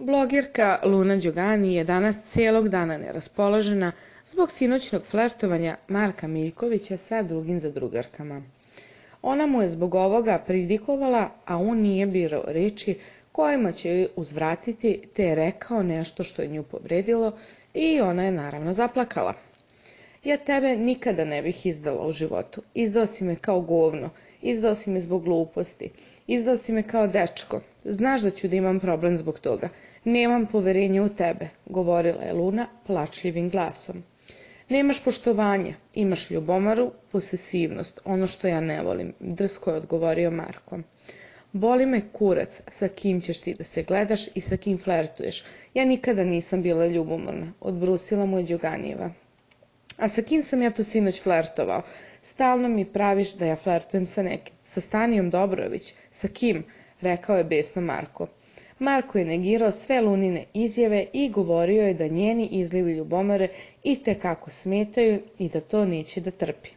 Blogerka Luna Đogani je danas cijelog dana neraspoložena zbog sinoćnog flertovanja Marka Miljkovića sa drugim zadrugarkama. Ona mu je zbog ovoga pridikovala, a on nije birao reči kojima će joj uzvratiti, te je rekao nešto što je nju povredilo i ona je naravno zaplakala. Ja tebe nikada ne bih izdala u životu. Izdao si me kao govno, izdao si me zbog gluposti, izdao si me kao dečko. Znaš da ću da imam problem zbog toga. Nemam poverenja u tebe, govorila je Luna plačljivim glasom. Nemaš poštovanja, imaš ljubomaru, posesivnost, ono što ja ne volim, drsko je odgovorio Marko. Boli me kurac, sa kim ćeš ti da se gledaš i sa kim flertuješ. Ja nikada nisam bila ljubomorna, odbrusila mu je Đoganijeva. A sa kim sam ja to sinoć flertovao? Stalno mi praviš da ja flertujem sa nekim. Sa Stanijom Dobrović. Sa kim? Rekao je besno Marko. Marko je negirao sve Lunine izjave i govorio je da njeni izlivi ljubomore itekako smetaju i da to neće da trpi.